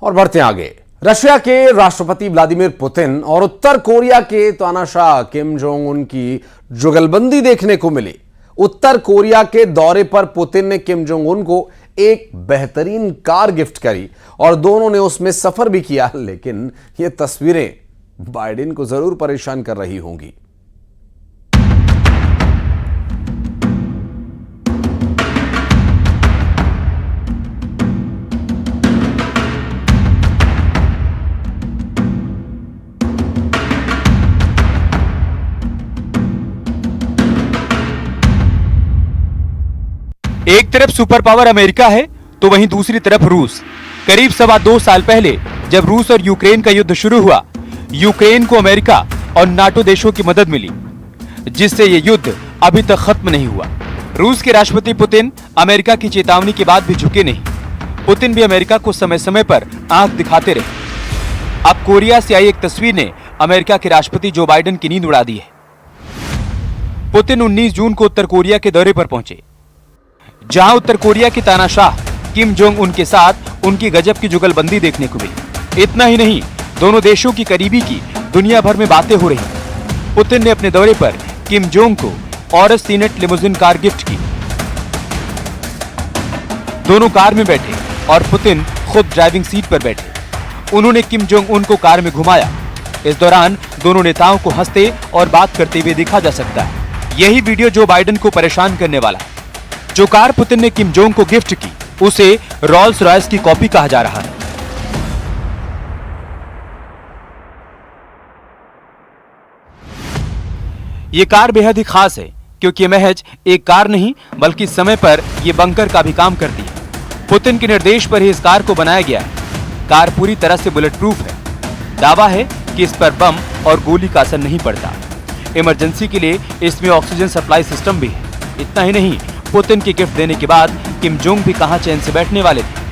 और बढ़ते हैं आगे। रशिया के राष्ट्रपति व्लादिमीर पुतिन और उत्तर कोरिया के तानाशाह किम जोंग उन की जुगलबंदी देखने को मिली। उत्तर कोरिया के दौरे पर पुतिन ने किम जोंग उन को एक बेहतरीन कार गिफ्ट करी और दोनों ने उसमें सफर भी किया, लेकिन ये तस्वीरें बाइडेन को जरूर परेशान कर रही होंगी। एक तरफ सुपर पावर अमेरिका है तो वहीं दूसरी तरफ रूस। करीब 2.25 साल पहले जब रूस और यूक्रेन का युद्ध शुरू हुआ, यूक्रेन को अमेरिका और नाटो देशों की मदद मिली, जिससे ये युद्ध अभी तक खत्म नहीं हुआ। रूस के राष्ट्रपति पुतिन अमेरिका की चेतावनी के बाद भी झुके नहीं। पुतिन भी अमेरिका को समय समय पर आंख दिखाते रहे। अब कोरिया से आई एक तस्वीर ने अमेरिका के राष्ट्रपति जो बाइडेन की नींद उड़ा दी है। पुतिन 19 जून को उत्तर कोरिया के दौरे पर पहुंचे, जहां उत्तर कोरिया के तानाशाह किम जोंग उन के साथ उनकी गजब की जुगलबंदी देखने को मिली। इतना ही नहीं, दोनों देशों की करीबी की दुनिया भर में बातें हो रही। पुतिन ने अपने दौरे पर किम जोंग को Aurus Senat limousine car gift की। दोनों कार में बैठे और पुतिन खुद ड्राइविंग सीट पर बैठे। उन्होंने किम जोंग उन को कार में घुमाया। इस दौरान दोनों नेताओं को हंसते और बात करते हुए देखा जा सकता है। यही वीडियो जो बाइडेन को परेशान करने वाला है। जो कार पुतिन ने किम जोंग को गिफ्ट की, उसे रॉल्स रॉयस की कॉपी कहा जा रहा है। ये कार बेहद ही खास है, क्योंकि ये महज एक कार नहीं बल्कि समय पर ये बंकर का भी काम करती है। पुतिन के निर्देश पर ही इस कार को बनाया गया है। कार पूरी तरह से बुलेट प्रूफ है। दावा है कि इस पर बम और गोली का असर नहीं पड़ता। इमरजेंसी के लिए इसमें ऑक्सीजन सप्लाई सिस्टम भी है। इतना ही नहीं, पुतिन की गिफ्ट देने के बाद किम जोंग भी कहां चैन से बैठने वाले थे।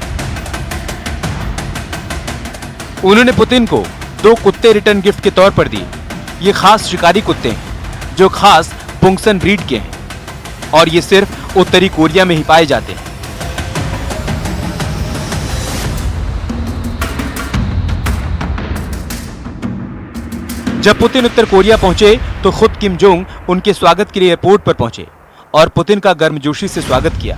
उन्होंने पुतिन को 2 कुत्ते रिटर्न गिफ्ट के तौर पर दिए। ये खास शिकारी कुत्ते हैं जो खास पुंगसन ब्रीड के हैं और ये सिर्फ उत्तरी कोरिया में ही पाए जाते हैं। जब पुतिन उत्तर कोरिया पहुंचे तो खुद किम जोंग उनके स्वागत के लिए एयरपोर्ट पर पहुंचे और पुतिन का गर्मजोशी से स्वागत किया।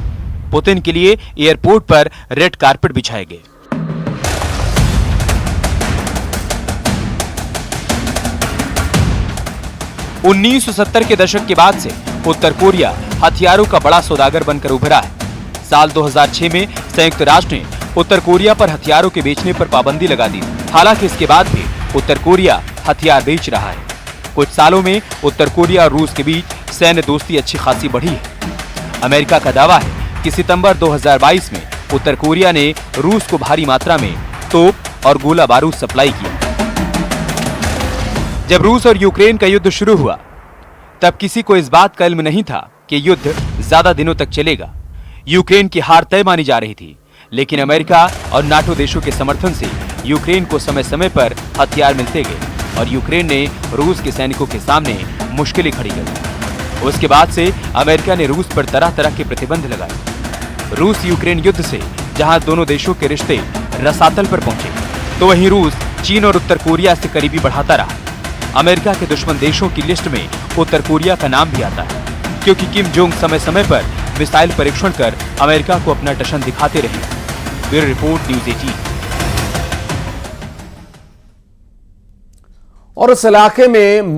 पुतिन के लिए एयरपोर्ट पर रेड कारपेट बिछाए गए। उन्नीस 1970 के दशक के बाद से उत्तर कोरिया हथियारों का बड़ा सौदागर बनकर उभरा है। साल 2006 में संयुक्त राष्ट्र ने उत्तर कोरिया पर हथियारों के बेचने पर पाबंदी लगा दी। हालांकि इसके बाद भी उत्तर कोरिया हथियार बेच रहा है। कुछ सालों में उत्तर कोरिया और रूस के बीच सैन्य दोस्ती अच्छी खासी बढ़ी है। अमेरिका का दावा है कि सितंबर 2022 में उत्तर कोरिया ने रूस को भारी मात्रा में तोप और गोला बारूद सप्लाई किया। जब रूस और यूक्रेन का युद्ध शुरू हुआ, तब किसी को इस बात का इल्म नहीं था कि युद्ध ज्यादा दिनों तक चलेगा। यूक्रेन की हार तय मानी जा रही थी, लेकिन अमेरिका और नाटो देशों के समर्थन से यूक्रेन को समय समय पर हथियार मिलते गए और यूक्रेन ने रूस के सैनिकों के सामने मुश्किलें खड़ी कर दी। उसके बाद से अमेरिका ने रूस पर तरह तरह के प्रतिबंध लगाए। रूस यूक्रेन युद्ध से जहां दोनों देशों के रिश्ते रसातल पर पहुंचे, तो वहीं रूस चीन और उत्तर कोरिया से करीबी बढ़ाता रहा। अमेरिका के दुश्मन देशों की लिस्ट में उत्तर कोरिया का नाम भी आता है, क्योंकि किम जोंग समय समय पर मिसाइल परीक्षण कर अमेरिका को अपना टशन दिखाते रहे। Bureau report, news 18। और उस इलाके में